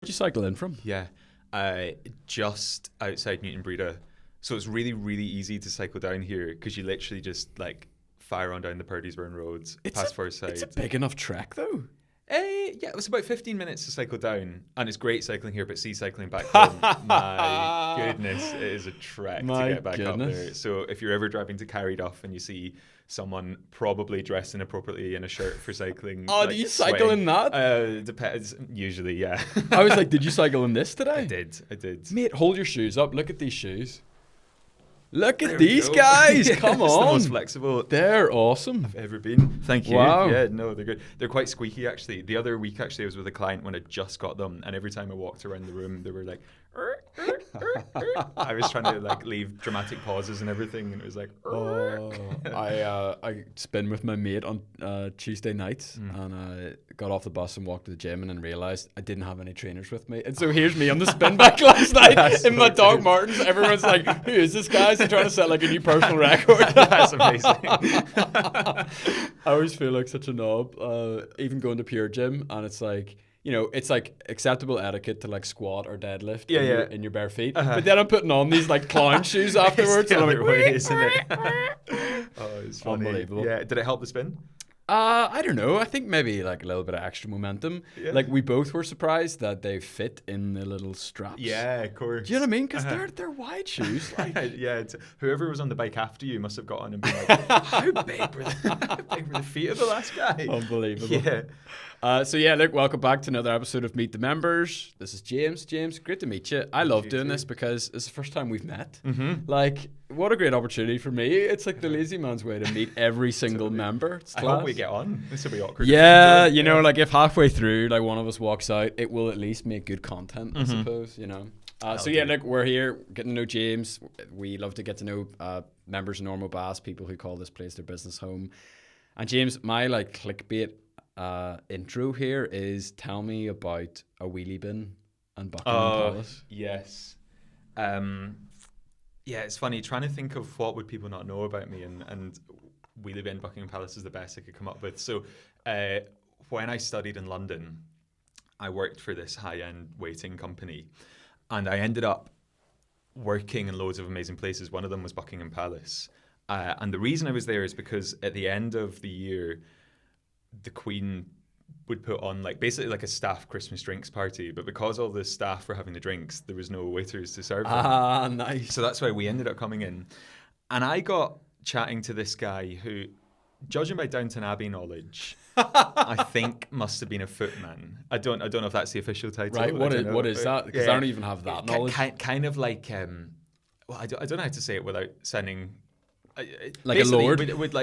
Where'd you cycle in from? Yeah, just outside Newton Breda. So it's really, really easy to cycle down here because you literally just like fire on down the Purdysburn roads, past Forsyth. It's a big enough trek, though. Yeah, it was about 15 minutes to cycle down, and it's great cycling here, but cycling back home, my goodness, it is a trek to get back up there. So if you're ever driving to Carryduff and you see someone probably dressed inappropriately in a shirt for cycling, do you cycle in that? Depends. Usually, yeah. I was like, did you cycle in this today? I did. Mate, hold your shoes up. Look at these shoes. Look at these guys. Come on. It's the most flexible They're awesome. I've ever been. Thank you. Wow. Yeah, no, they're good. They're quite squeaky, actually. The other week, actually, I was with a client when I just got them, and every time I walked around the room, they were like, I was trying to like leave dramatic pauses and everything, and it was like, I spin with my mate on Tuesday nights, and I got off the bus and walked to the gym, and then realised I didn't have any trainers with me. And so here's me on the spin back last night in my Doc Martens. Everyone's like, who is this guy? Is he trying to set like a new personal record? That's amazing. I always feel like such a knob, even going to Pure Gym, and it's like, you know, it's like acceptable etiquette to like squat or deadlift in your bare feet. But then I'm putting on these like clown shoes afterwards. It's And I'm the like, other way, isn't it? Oh, it's funny. Unbelievable. Yeah. Did it help the spin? I don't know. I think maybe like a little bit of extra momentum. Yeah. Like we both were surprised that they fit in the little straps. Yeah, of course. Do you know what I mean? Because they're wide shoes. Like. Yeah. Whoever was on the bike after you must have got on and been like, how big were the feet of the last guy? Unbelievable. Yeah. So yeah, look, welcome back to another episode of Meet the Members. This is James. James, great to meet you. I love doing this because it's the first time we've met. Mm-hmm. Like, what a great opportunity for me. It's like the lazy man's way to meet every single member. It's I class. hope we get on. This will be awkward. Yeah, you know, like if halfway through, like one of us walks out, it will at least make good content, I suppose, you know. So yeah, look, we're here getting to know James. We love to get to know members of Normal Bass, people who call this place their business home. And James, my like clickbait intro here is tell me about a wheelie bin and Buckingham Palace. Yes. Yeah, it's funny trying to think of what would people not know about me, and wheelie bin Buckingham Palace is the best I could come up with. So when I studied in London, I worked for this high-end waiting company, and I ended up working in loads of amazing places. One of them was Buckingham Palace. And the reason I was there is because at the end of the year, the Queen would put on like basically like a staff Christmas drinks party, but because all the staff were having the drinks, there was no waiters to serve them. Ah, nice. So that's why we ended up coming in. And I got chatting to this guy who, judging by Downton Abbey knowledge, I think must have been a footman. I don't know if that's the official title. Right, what is that? Because I don't even have that knowledge. Kind of like, well, I don't know how to say it without sounding like a lord. Would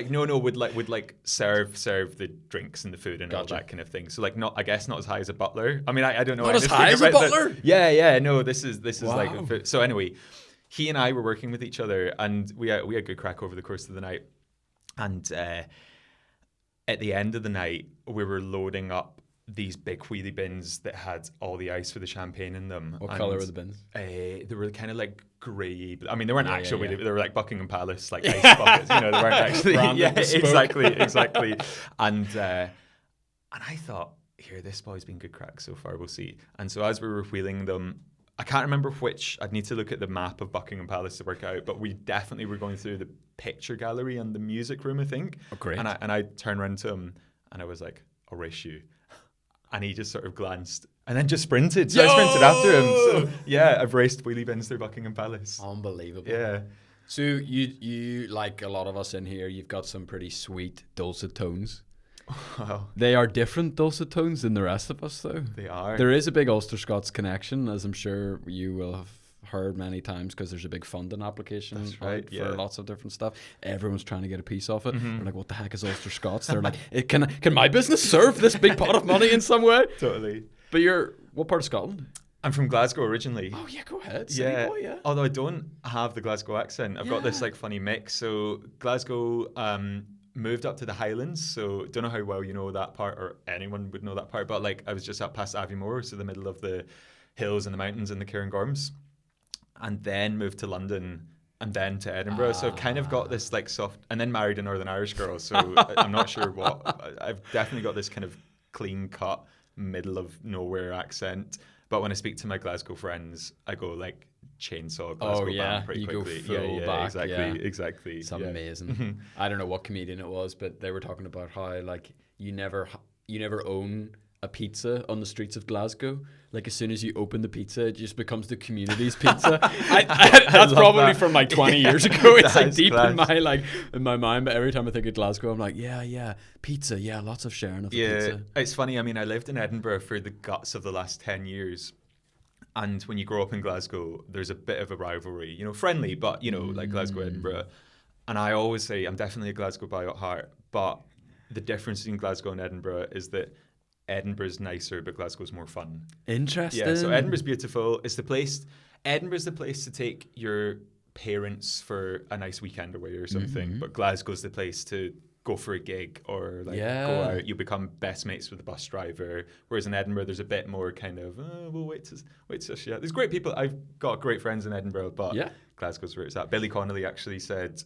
serve the drinks and the food and all that kind of thing. So like not as high as a butler. I mean, I don't know. Not as high as a butler. Yeah. No, this is Wow. like so. Anyway, he and I were working with each other, and we had good crack over the course of the night. And at the end of the night, we were loading up these big wheelie bins that had all the ice for the champagne in them. What colour were the bins? They were kind of like grey. I mean, they weren't actual wheelie, they were like Buckingham Palace, like ice buckets. You know, they weren't actually. Yeah, exactly. And I thought, here, this boy's been good crack so far. We'll see. And so as we were wheeling them, I can't remember which. I'd need to look at the map of Buckingham Palace to work out, but we definitely were going through the picture gallery and the music room, I think. Oh, great. And I turned around to him and I was like, I'll race you. And he just sort of glanced and then just sprinted. So I sprinted after him. So yeah, I've raced wheelie bins through Buckingham Palace. Unbelievable. Yeah. So you like a lot of us in here, you've got some pretty sweet dulcet tones. Wow. They are different dulcet tones than the rest of us, though. They are. There is a big Ulster Scots connection, as I'm sure you will have heard many times, because there's a big funding application for lots of different stuff. Everyone's trying to get a piece of it. They're like, what the heck is Ulster Scots? They're like, can my business serve this big pot of money in some way? Totally. But what part of Scotland? I'm from Glasgow originally. Oh yeah, go ahead. City boy, yeah. Although I don't have the Glasgow accent. I've got this like funny mix. So Glasgow moved up to the Highlands. So don't know how well you know that part, or anyone would know that part. But like I was just up past Aviemore, so the middle of the hills and the mountains and the Cairngorms. And then moved to London and then to Edinburgh. So I've kind of got this like soft, and then married a Northern Irish girl. So I'm not sure what, I've definitely got this kind of clean cut, middle of nowhere accent. But when I speak to my Glasgow friends, I go like chainsaw Glasgow band pretty you quickly. Go full back, Exactly. It's amazing. I don't know what comedian it was, but they were talking about how like you never own a pizza on the streets of Glasgow. Like as soon as you open the pizza, it just becomes the community's pizza. That's probably that. From like 20 years ago. It's like deep in my mind. But every time I think of Glasgow, I'm like, yeah, pizza. Yeah, lots of sharing of pizza. It's funny. I mean, I lived in Edinburgh for the guts of the last 10 years. And when you grow up in Glasgow, there's a bit of a rivalry, you know, friendly, but, you know, like Glasgow, Edinburgh. And I always say I'm definitely a Glasgow boy at heart. But the difference between Glasgow and Edinburgh is that Edinburgh's nicer, but Glasgow's more fun. Interesting. Yeah, so Edinburgh's beautiful. Edinburgh's the place to take your parents for a nice weekend away or something. But Glasgow's the place to go for a gig or like go out. You become best mates with the bus driver. Whereas in Edinburgh, there's a bit more kind of we'll wait to see. There's great people. I've got great friends in Edinburgh, but Glasgow's where it's at. Billy Connolly actually said.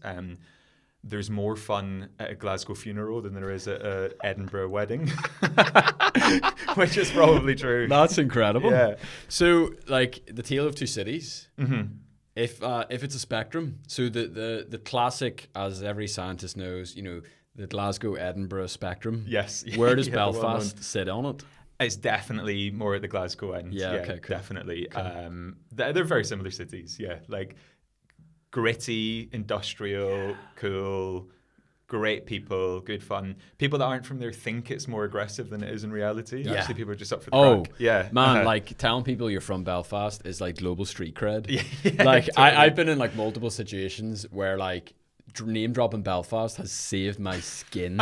There's more fun at a Glasgow funeral than there is at an Edinburgh wedding, which is probably true. That's incredible. Yeah. So, like the tale of two cities. If it's a spectrum, so the classic, as every scientist knows, you know, the Glasgow-Edinburgh spectrum. Yes. Where does Belfast sit on it? It's definitely more at the Glasgow end. Yeah. Okay. Cool. Definitely. Cool. They're very similar cities. Yeah. Like. Gritty, industrial, cool, great people, good fun. People that aren't from there think it's more aggressive than it is in reality. Yeah. Actually, people are just up for the crack. Yeah. Man, like telling people you're from Belfast is like global street cred. Like totally. I've been in like multiple situations where like name dropping Belfast has saved my skin.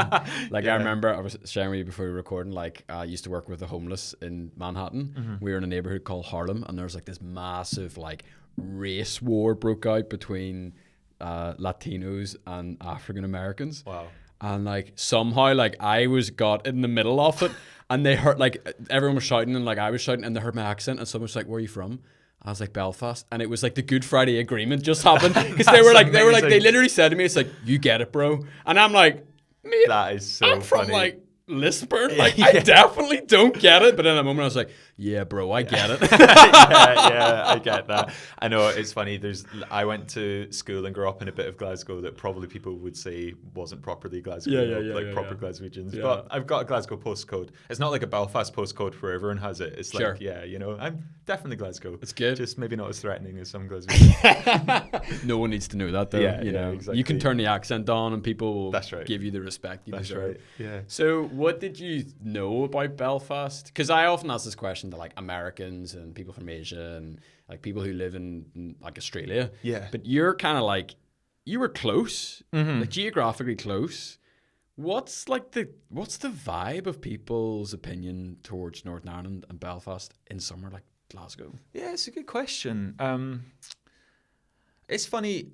Like I remember I was sharing with you before we were recording, like I used to work with the homeless in Manhattan. We were in a neighborhood called Harlem, and there was like this massive like race war broke out between Latinos and African Americans. Wow. And like somehow like I got in the middle of it, and they heard like everyone was shouting and like I was shouting, and they heard my accent, and someone was like, "Where are you from?" I was like, "Belfast," and it was like the Good Friday Agreement just happened because they literally said to me, "It's like you get it, bro," and I'm like, "Mate, that is so I'm funny." From like Lisburn, like I definitely don't get it, but in a moment I was like, yeah bro, I get it. yeah, I get that. I know, it's funny, I went to school and grew up in a bit of Glasgow that probably people would say wasn't properly Glasgow, proper Glaswegians, but I've got a Glasgow postcode. It's not like a Belfast postcode where everyone has it. It's like, you know, I'm definitely Glasgow. It's good. Just maybe not as threatening as some Glaswegians. No one needs to know that though. You know, exactly. You can turn the accent on and people will give you the respect you deserve. Yeah. So what did you know about Belfast? Because I often ask this question to like Americans and people from Asia and like people who live in like Australia. Yeah. But you're kind of like, you were close, like geographically close. What's the vibe of people's opinion towards Northern Ireland and Belfast in somewhere like Glasgow? Yeah, it's a good question. It's funny.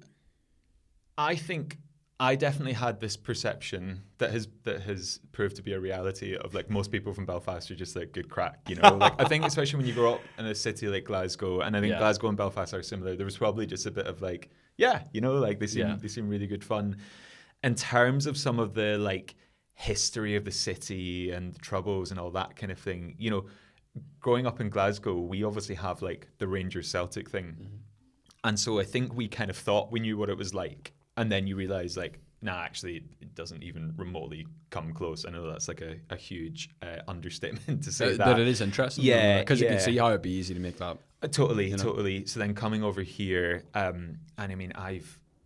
I think I definitely had this perception that has proved to be a reality of like most people from Belfast are just like good crack, you know. Like I think especially when you grow up in a city like Glasgow, and I think Glasgow and Belfast are similar. There was probably just a bit of like, you know, like they seem really good fun. In terms of some of the like history of the city and the troubles and all that kind of thing, you know, growing up in Glasgow, we obviously have like the Rangers Celtic thing, and so I think we kind of thought we knew what it was like. And then you realize, like, nah, actually, it doesn't even remotely come close. I know that's like a huge understatement to say that. But it is interesting. Yeah. Because you can see how it'd be easy to make that. Totally. So then coming over here, and I mean,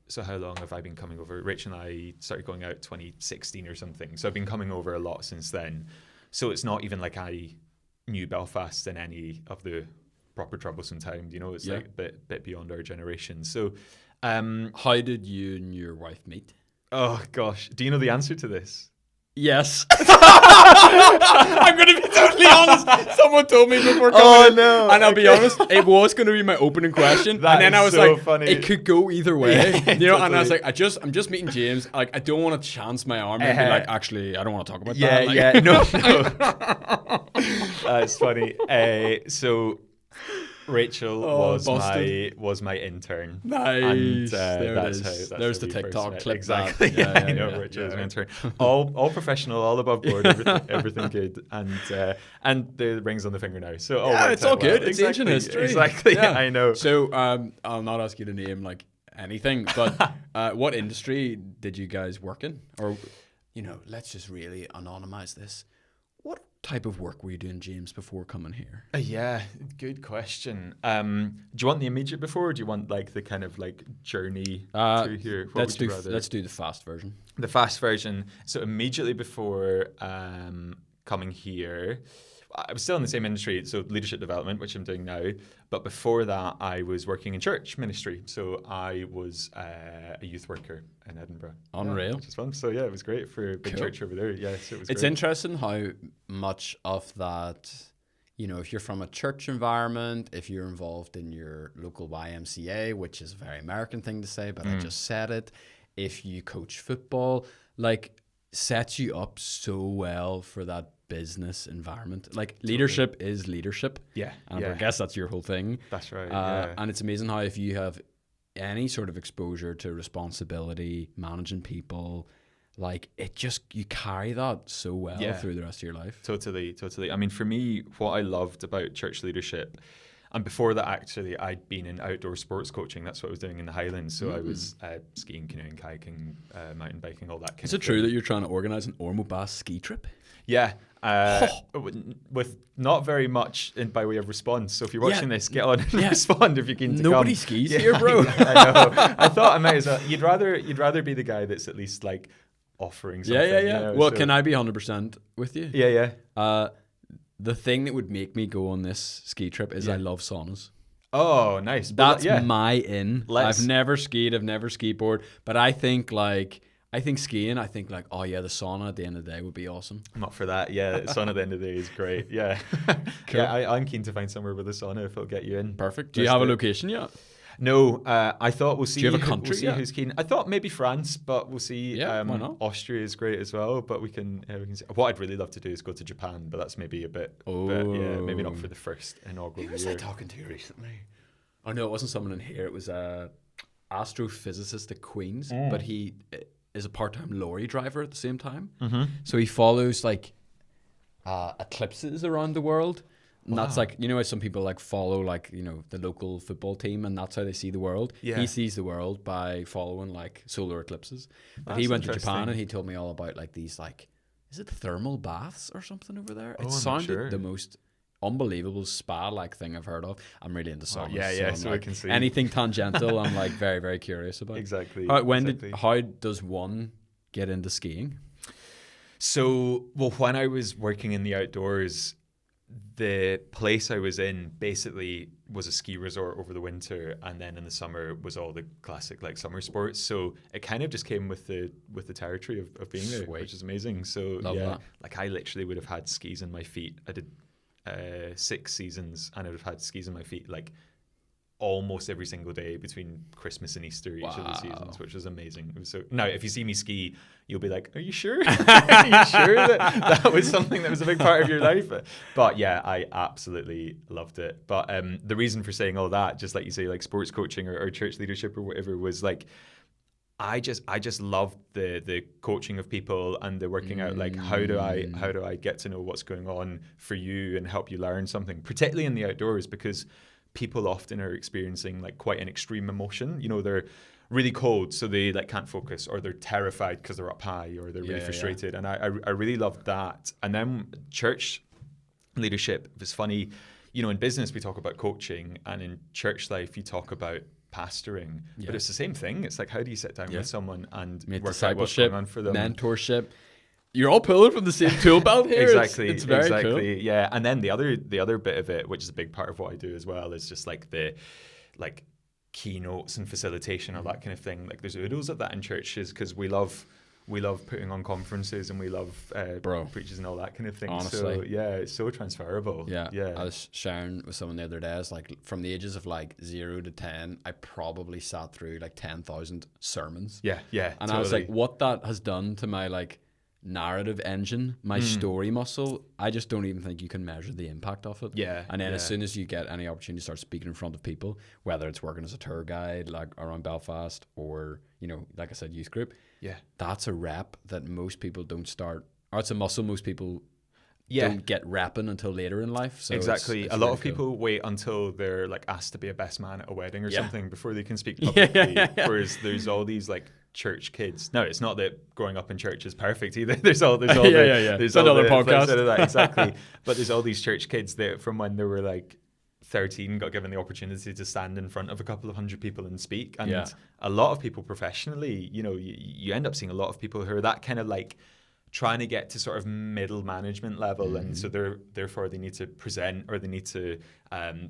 so how long have I been coming over? Rich and I started going out 2016 or something. So I've been coming over a lot since then. So it's not even like I knew Belfast in any of the proper troublesome time. You know, it's like a bit beyond our generation. So... how did you and your wife meet? Oh gosh, do you know the answer to this? Yes. I'm going to be totally honest. Someone told me before coming in, and I'll be honest, it was going to be my opening question, and then I was so like, funny. It could go either way, you know. Totally. And I was like, I'm just meeting James. Like, I don't want to chance my arm and be like, actually, I don't want to talk about that. Like, no. That's funny. So Rachel was my intern. Nice. And there it is. There's the TikTok clip. Exactly. Yeah, I know. Rachel was my intern. All professional, all above board, everything good, and the rings on the finger now. So it's all good. Well. It's ancient history. Exactly. Yeah. I know. So I'll not ask you to name like anything, but what industry did you guys work in? Or, let's just really anonymize this. What type of work were you doing, James, before coming here? Yeah, good question. Do you want the immediate before, or do you want like the kind of like journey through here? Let's do the fast version. The fast version. So immediately before coming here, I was still in the same industry, so leadership development, which I'm doing now. But before that, I was working in church ministry. So I was a youth worker in Edinburgh. Unreal. Which is fun. So yeah, it was great for a big church over there. Yeah, so it was It's great. interesting how much of that, if you're from a church environment, if you're involved in your local YMCA, which is a very American thing to say, but I just said it, if you coach football, like sets you up so well for that business environment. Like leadership is leadership. Yeah. And I guess that's your whole thing. That's right. And it's amazing how if you have any sort of exposure to responsibility, managing people, like it just, you carry that so well through the rest of your life. Totally. I mean, for me, what I loved about church leadership, and before that, actually, I'd been in outdoor sports coaching. That's what I was doing in the Highlands. So I was skiing, canoeing, kayaking, mountain biking, all that kind of thing. Is it true that you're trying to organise an Ormo-Bass ski trip? Yeah. With not very much by way of response. So if you're watching this, get on and respond if you can. Nobody skis here, bro. I know. I thought I might as well. You'd rather be the guy that's at least like offering something. Yeah. Well, can I be 100% with you? Yeah. The thing that would make me go on this ski trip is I love saunas. Oh, nice. That's my in. I've never skied. I've never skateboarded. But I think skiing, oh yeah, the sauna at the end of the day would be awesome. I'm up for that. Yeah, sauna at the end of the day is great. Yeah. Cool. Yeah, I'm keen to find somewhere with a sauna if it'll get you in. Perfect. Do you have a location yet? No, I thought we'll see. Do you have a country? We'll see who's keen. I thought maybe France, but we'll see. Yeah, why not? Austria is great as well, but we can see. What I'd really love to do is go to Japan, but that's maybe a bit. Maybe not for the first inaugural year. Who was I talking to recently? Oh no, it wasn't someone in here. It was a astrophysicist at Queen's, but he is a part-time lorry driver at the same time. Mm-hmm. So he follows like eclipses around the world. And that's like, how some people like follow like, the local football team and that's how they see the world. Yeah. He sees the world by following like solar eclipses. But he went to Japan and he told me all about like these like, is it thermal baths or something over there? It sounded the most unbelievable spa-like thing I've heard of. I'm really into saunas. So I can see anything tangential. I'm like very, very curious about. Exactly. How does one get into skiing? So, when I was working in the outdoors, the place I was in basically was a ski resort over the winter, and then in the summer was all the classic like summer sports. So it kind of just came with the territory of being there, which is amazing. So like I literally would have had skis in my feet. I did 6 seasons, and I would have had skis in my feet like almost every single day between Christmas and Easter each of the seasons, which was amazing. It was so. Now, if you see me ski, you'll be like, "Are you sure? Are you sure that was something that was a big part of your life?" But yeah, I absolutely loved it. But the reason for saying all that, just like you say, like sports coaching or church leadership or whatever, was like I just loved the coaching of people and the working out like how do I get to know what's going on for you and help you learn something, particularly in the outdoors, because people often are experiencing like quite an extreme emotion. They're really cold, so they like can't focus, or they're terrified because they're up high, or they're really frustrated. And I really loved that. And then church leadership was funny. In business we talk about coaching, and in church life you talk about pastoring. But it's the same thing. It's like, how do you sit down with someone and work out what's going on for them? Mentorship. You're all pulling from the same tool belt here. Exactly. It's very cool. Yeah. And then the other bit of it, which is a big part of what I do as well, is just like the like keynotes and facilitation or that kind of thing. Like there's oodles of that in churches because we love putting on conferences and we love preachers and all that kind of thing. Honestly. So yeah, it's so transferable. Yeah. I was sharing with someone the other day, it's like from the ages of like 0 to 10, I probably sat through like 10,000 sermons. Yeah. And totally. I was like, what that has done to my like narrative engine, my story muscle, I just don't even think you can measure the impact of it. Yeah. And then as soon as you get any opportunity to start speaking in front of people, whether it's working as a tour guide like around Belfast or, you know, like I said, youth group, that's a rep that most people don't start, or it's a muscle most people don't get repping until later in life. So exactly. it's a lot really of people wait until they're like asked to be a best man at a wedding or something before they can speak Yeah. publicly. Whereas there's all these like church kids. No, it's not that growing up in church is perfect either. There's all there's another podcast. Side of that, exactly. But there's all these church kids that from when they were like 13 got given the opportunity to stand in front of a couple of hundred people and speak. And a lot of people professionally, you know, you end up seeing a lot of people who are that kind of like trying to get to sort of middle management level, and so therefore they need to present or they need to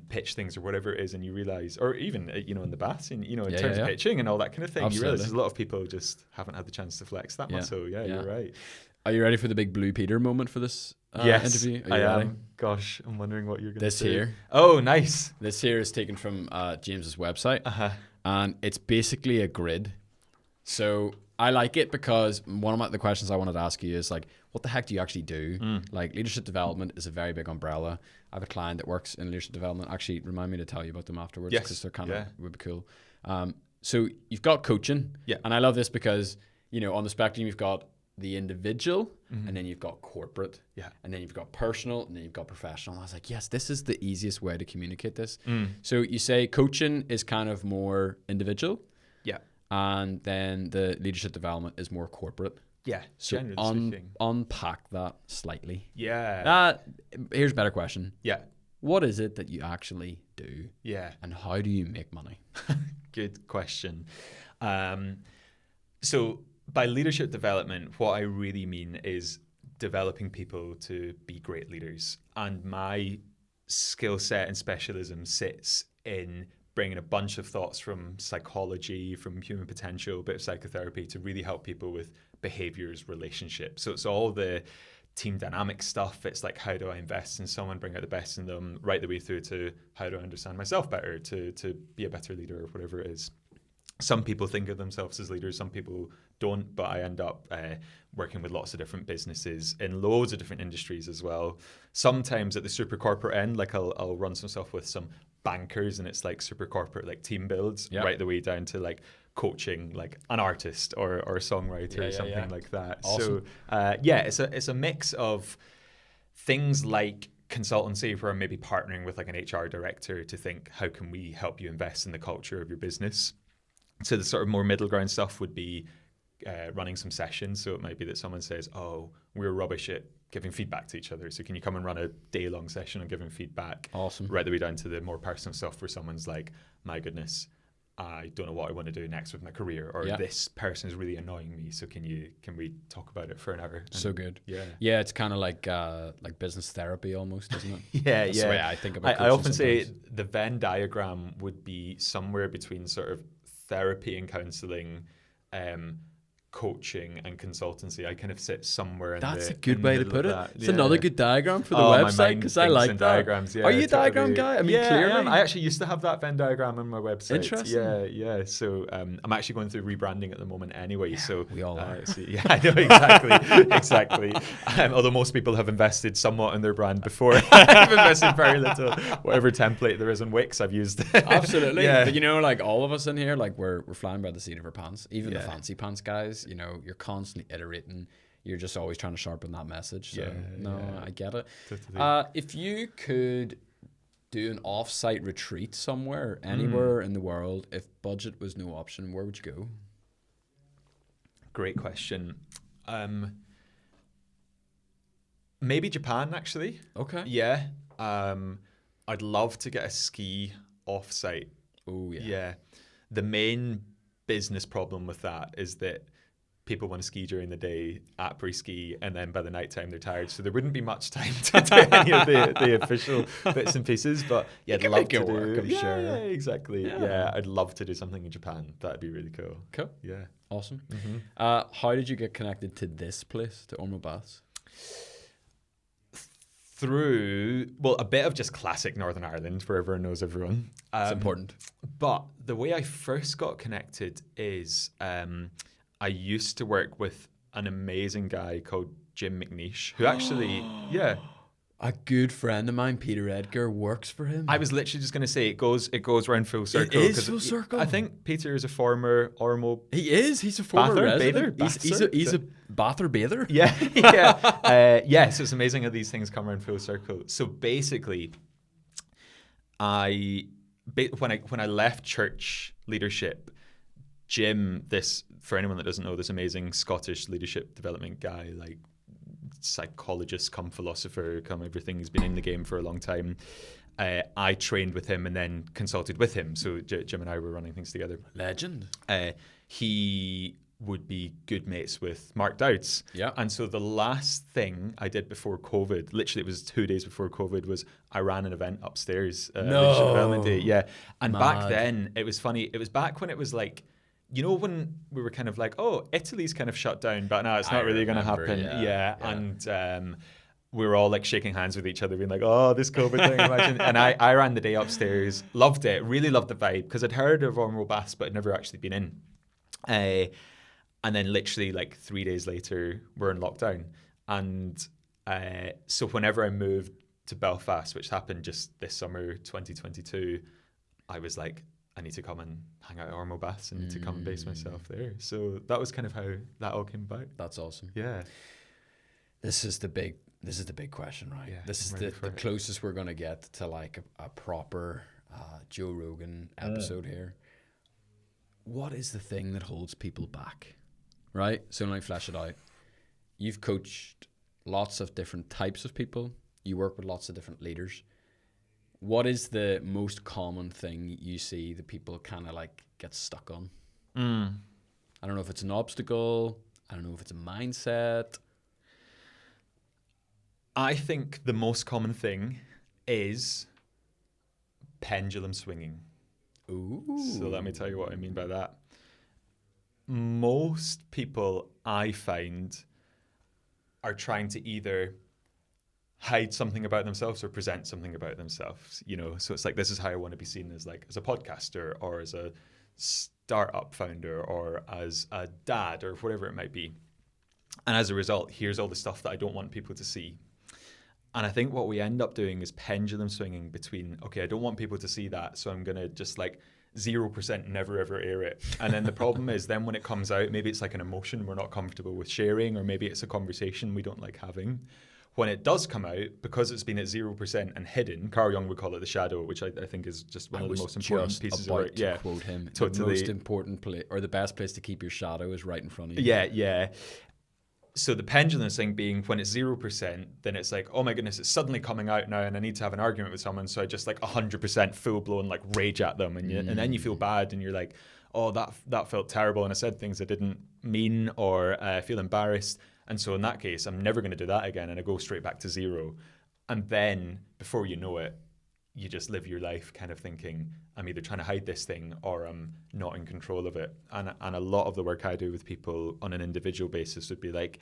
pitch things or whatever it is, and you realize, or even you know in the baths, and you know in terms of pitching and all that kind of thing, you realize there's a lot of people just haven't had the chance to flex that much. So you're right. Are you ready for the big Blue Peter moment for this interview? I am. Gosh, I'm wondering what you're going to say. This here. Oh, nice. This here is taken from James's website, and it's basically a grid. So I like it because one of the questions I wanted to ask you is like, what the heck do you actually do? Like leadership development is a very big umbrella. I have a client that works in leadership development. Actually, remind me to tell you about them afterwards because they're kind of would be cool. So you've got coaching, and I love this because you know on the spectrum you've got the individual, and then you've got corporate, and then you've got personal, and then you've got professional. And I was like, yes, this is the easiest way to communicate this. So you say coaching is kind of more individual. And then the leadership development is more corporate. So unpack that slightly. Here's a better question. What is it that you actually do? And how do you make money? Good question. So by leadership development, what I really mean is developing people to be great leaders. And my skill set and specialism sits in bringing a bunch of thoughts from psychology, from human potential, a bit of psychotherapy to really help people with behaviors, relationships. So it's all the team dynamic stuff. It's like, how do I invest in someone, bring out the best in them, right the way through to how do I understand myself better, to be a better leader or whatever it is. Some people think of themselves as leaders, some people don't, but I end up working with lots of different businesses in loads of different industries as well. Sometimes at the super corporate end, like I'll run some stuff with some bankers and it's like super corporate, like team builds, right the way down to like coaching like an artist or a songwriter or something like that. Awesome. So it's a mix of things like consultancy where I'm maybe partnering with like an HR director to think, how can we help you invest in the culture of your business? So the sort of more middle ground stuff would be running some sessions. So it might be that someone says, oh, we're rubbish at giving feedback to each other. So can you come and run a day-long session on giving feedback? Awesome. Right the way down to the more personal stuff where someone's like, my goodness, I don't know what I want to do next with my career, or this person is really annoying me. So can we talk about it for an hour? And so good. Yeah. It's kind of like business therapy almost, isn't it? That's the way I think about. I often say the Venn diagram would be somewhere between sort of therapy and counseling, coaching and consultancy. I kind of sit somewhere in That's a good way to put it. It's another good diagram for the my website mind because I like that. Diagrams, Are you a diagram guy? I mean, clearly. I actually used to have that Venn diagram on my website. Interesting. Yeah. So I'm actually going through rebranding at the moment anyway. So we all are. I know exactly. Although most people have invested somewhat in their brand before. I've invested very little. Whatever template there is on Wix, I've used. Absolutely. But you know, like all of us in here, like we're flying by the seat of our pants. Even the fancy pants guys, you know, you're constantly iterating. You're just always trying to sharpen that message. So I get it. If you could do an off-site retreat somewhere, anywhere in the world, if budget was no option, where would you go? Great question. Maybe Japan, actually. Okay. Yeah. I'd love to get a ski off-site. Oh, yeah. Yeah. The main business problem with that is that people want to ski during the day, après-ski, and then by the nighttime they're tired. So there wouldn't be much time to do any of the official bits and pieces. But yeah, I'd love to work, I'm sure. Yeah, exactly. Yeah, I'd love to do something in Japan. That'd be really cool. Cool. Yeah. Awesome. How did you get connected to this place, to Ormeau Baths? Through, a bit of just classic Northern Ireland, where everyone knows everyone. It's important. But the way I first got connected is I used to work with an amazing guy called Jim McNeish, who actually, yeah. A good friend of mine, Peter Edgar, works for him. I was literally just going to say it goes round full circle. It is full circle. I think Peter is a former Ormo. He is. He's a former resident. Bather? He's a bather bather. Yeah, yeah. So it's amazing how these things come around full circle. So basically, when I left church leadership, Jim, for anyone that doesn't know, this amazing Scottish leadership development guy, like psychologist come philosopher come everything, he's been in the game for a long time. I trained with him and then consulted with him, so Jim and I were running things together. Legend. He would be good mates with Mark Dowds. Yeah. And so the last thing I did before COVID, literally it was 2 days before COVID, was I ran an event upstairs. Leadership Development Day. Yeah. And back then, it was funny. It was back when it was like, you know, when we were kind of like, oh, Italy's kind of shut down, but no, it's not really going to happen. Yeah. And we were all like shaking hands with each other, being like, oh, this COVID thing, imagine. And I ran the day upstairs, loved it, really loved the vibe, because I'd heard of Ormeau Baths, but I'd never actually been in. And then literally like 3 days later, we're in lockdown. And so whenever I moved to Belfast, which happened just this summer, 2022, I was like, I need to come and hang out at Ormeau Baths. I need to come and base myself there. So that was kind of how that all came about. That's awesome. Yeah. This is the big question, right? Yeah, this is the closest we're going to get to like a proper Joe Rogan episode here. What is the thing that holds people back, right? So let me flesh it out. You've coached lots of different types of people. You work with lots of different leaders. What is the most common thing you see that people kind of like get stuck on? I don't know if it's an obstacle. I don't know if it's a mindset. I think the most common thing is pendulum swinging. Ooh. So let me tell you what I mean by that. Most people, I find, are trying to either hide something about themselves or present something about themselves, you know. So it's like, this is how I want to be seen, as like as a podcaster or as a startup founder or as a dad or whatever it might be. And as a result, here's all the stuff that I don't want people to see. And I think what we end up doing is pendulum swinging between, okay, I don't want people to see that, so I'm going to just like 0% never ever air it. And then the problem is then when it comes out, maybe it's like an emotion we're not comfortable with sharing, or maybe it's a conversation we don't like having. When it does come out, because it's been at 0% and hidden, Carl Jung would call it the shadow, which I think is just one of the most important pieces of work. Yeah, quote him. Totally. The most important place, or the best place to keep your shadow, is right in front of you. Yeah. So the pendulum thing being, when it's 0%, then it's like, oh my goodness, it's suddenly coming out now, and I need to have an argument with someone, so I just like 100% full blown like rage at them, and then you feel bad, and you're like, oh, that felt terrible, and I said things I didn't mean, or I feel embarrassed. And so in that case, I'm never going to do that again, and I go straight back to 0. And then before you know it, you just live your life kind of thinking, I'm either trying to hide this thing or I'm not in control of it. And a lot of the work I do with people on an individual basis would be like,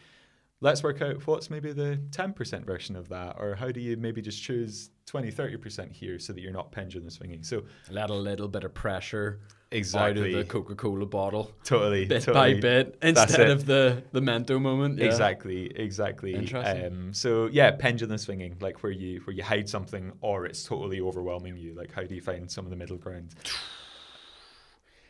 let's work out what's maybe the 10% version of that, or how do you maybe just choose 20-30% here so that you're not pendulum swinging. So let a little bit of pressure exactly out of the Coca-Cola bottle, totally by bit, instead of the Mento moment. Yeah. Exactly. Interesting. So yeah, pendulum swinging, like where you hide something or it's totally overwhelming you. Like, how do you find some of the middle ground?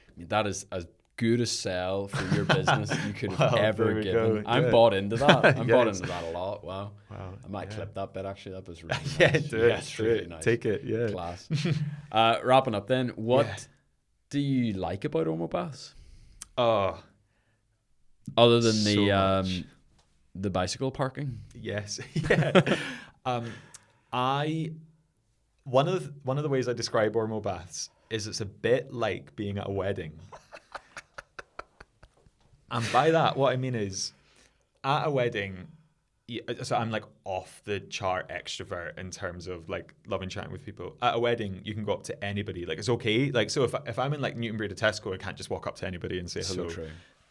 I mean, that is as good a sell for your business you could have Well, ever there we given. go. I'm Yeah. bought into that. I'm Yes. bought into that a lot. Wow. I might clip that bit, actually. That was really nice. Yeah, do it. Yes, really nice. Take it. Yeah. Class. Wrapping up then, what do you like about Ormeau Baths? Oh, other than so the bicycle parking? yes. Yeah. One of the ways I describe Ormeau Baths is it's a bit like being at a wedding. And by that, what I mean is, at a wedding, so I'm like off the chart extrovert in terms of like loving chatting with people. At a wedding, you can go up to anybody. Like, it's okay. Like, so if I'm in like Newtonbury to Tesco, I can't just walk up to anybody and say hello. So true.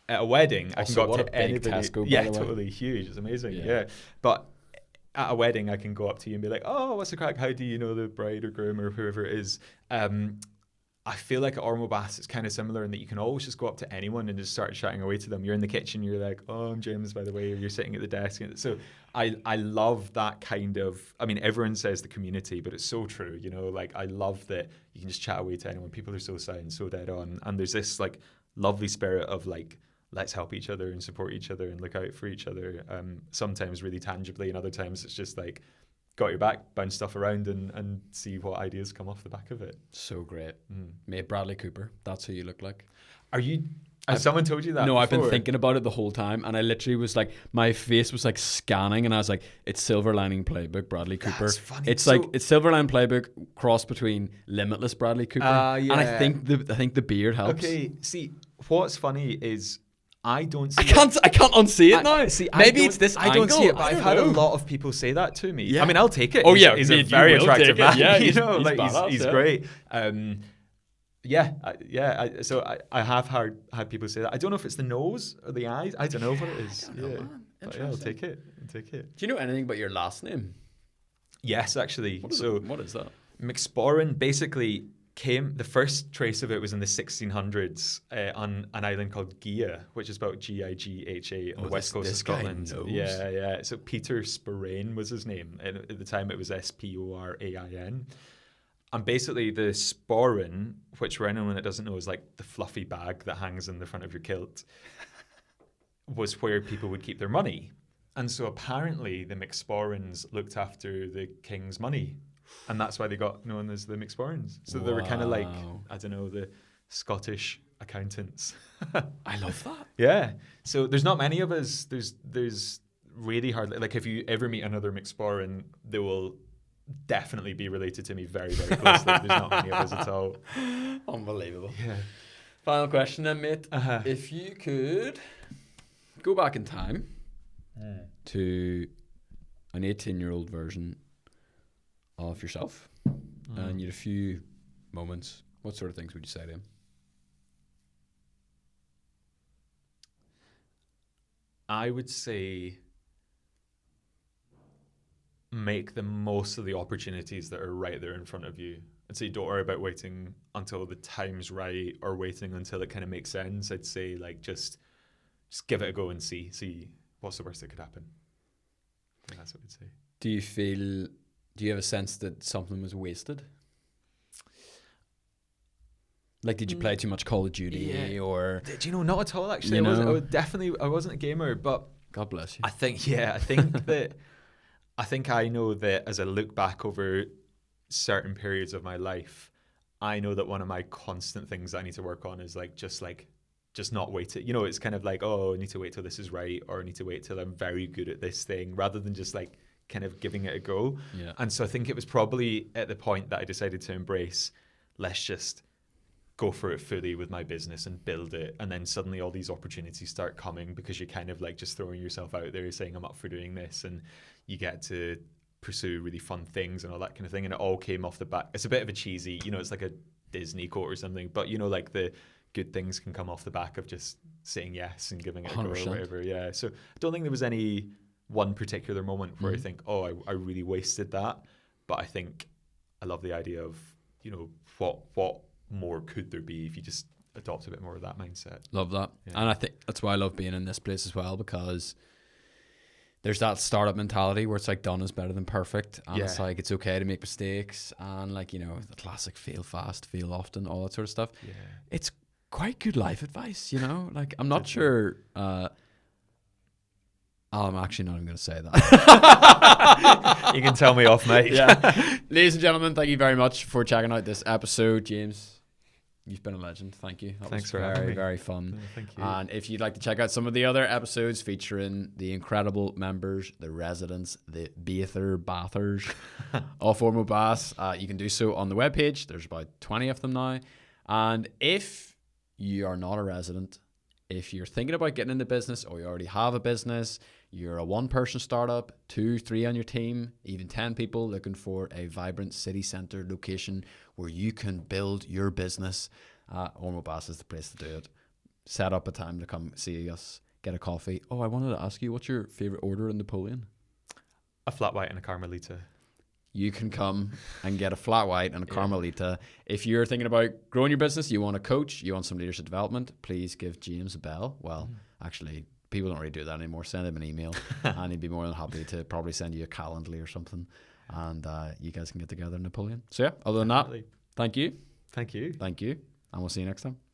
At a wedding, I can go what up a to big anybody. Tesco, by Yeah, the way. totally huge. It's amazing. Yeah. Yeah. But at a wedding, I can go up to you and be like, oh, what's the crack? How do you know the bride or groom or whoever it is? I feel like at Ormo Baths it's kind of similar in that you can always just go up to anyone and just start chatting away to them. You're in the kitchen, you're like, oh, I'm James, by the way, or you're sitting at the desk. So I love that kind of, I mean, everyone says the community, but it's so true, you know, like I love that you can just chat away to anyone. People are so sound, so dead on. And there's this like lovely spirit of like, let's help each other and support each other and look out for each other. Sometimes really tangibly, and other times it's just like, got your back, bounce stuff around and see what ideas come off the back of it. So great. Mate, Bradley Cooper, that's who you look like. Are you... Has someone told you that? No, before? I've been thinking about it the whole time, and I literally was like, my face was like scanning, and I was like, it's Silver Lining Playbook, Bradley Cooper. That's funny. It's like it's Silver Lining Playbook crossed between Limitless Bradley Cooper, yeah. and I think the beard helps. Okay, see, what's funny is I don't see I can't unsee it now. See, maybe it's this I don't angle. see it, but I've had a know. lot of people say that to me. Yeah. I mean, I'll take it. Oh yeah, he's a very attractive man. Yeah, you know, he's like badass, he's great. So I have had people say that. I don't know if it's the nose or the eyes. I don't know what it is. But I'll take it. Do you know anything about your last name? Yes, actually. What is that? McSporran basically the first trace of it was in the 1600s on an island called Gia, which is spelled Gigha on the west coast of Scotland. Yeah. So Peter Spurrain was his name. And at the time it was Sporain. And basically the sporran, which for anyone that doesn't know is like the fluffy bag that hangs in the front of your kilt, was where people would keep their money. And so apparently the McSporrans looked after the king's money. And that's why they got known as the McSporrans. So they were kind of like, I don't know, the Scottish accountants. I love that. Yeah. So there's not many of us. There's really hardly, like if you ever meet another McSporran, they will definitely be related to me very, very closely. There's not many of us at all. Unbelievable. Yeah. Final question then, mate. If you could go back in time to an 18-year-old version of yourself, and you had a few moments, what sort of things would you say to him? I would say make the most of the opportunities that are right there in front of you. I'd say don't worry about waiting until the time's right or waiting until it kind of makes sense. I'd say like just give it a go and see what's the worst that could happen. I think that's what I'd say. Do you have a sense that something was wasted? Like, did you play too much Call of Duty or? Do you know, not at all actually. I wasn't a gamer, but God bless you. I think I know that as I look back over certain periods of my life, I know that one of my constant things I need to work on is just not wait it. You know, it's kind of like, oh, I need to wait till this is right, or I need to wait till I'm very good at this thing, rather than just like kind of giving it a go. Yeah. And so I think it was probably at the point that I decided to embrace, let's just go for it fully with my business and build it. And then suddenly all these opportunities start coming because you're kind of like just throwing yourself out there saying I'm up for doing this, and you get to pursue really fun things and all that kind of thing. And it all came off the back. It's a bit of a cheesy, you know, it's like a Disney quote or something, but you know, like the good things can come off the back of just saying yes and giving it a go or whatever. Yeah. So I don't think there was any one particular moment where I think, oh, I really wasted that. But I think I love the idea of, you know, what more could there be if you just adopt a bit more of that mindset. Love that. Yeah. And I think that's why I love being in this place as well, because there's that startup mentality where it's like done is better than perfect, and it's like it's okay to make mistakes, and like, you know, the classic fail fast, fail often, all that sort of stuff. Yeah. It's quite good life advice, you know? Like, I'm not sure I'm actually not even going to say that. You can tell me off, mate. Yeah. Ladies and gentlemen, thank you very much for checking out this episode. James, you've been a legend. Thank you. Thanks for having me. Very fun. Yeah, thank you. And if you'd like to check out some of the other episodes featuring the incredible members, the residents, the bathers of Ormo Baths, you can do so on the webpage. There's about 20 of them now. And if you are not a resident, if you're thinking about getting into business, or you already have a business, you're a one-person startup, 2, 3 on your team, even 10 people looking for a vibrant city centre location where you can build your business, Ormo Baths is the place to do it. Set up a time to come see us, get a coffee. Oh, I wanted to ask you, what's your favourite order in Napoleon? A flat white and a Carmelita. you can come and get a flat white and a Carmelita. If you're thinking about growing your business, you want a coach, you want some leadership development, please give James a bell. Well, actually, people don't really do that anymore. Send him an email and he'd be more than happy to probably send you a Calendly or something. And you guys can get together in Napoleon. So yeah, other than that, thank you. Thank you. Thank you. And we'll see you next time.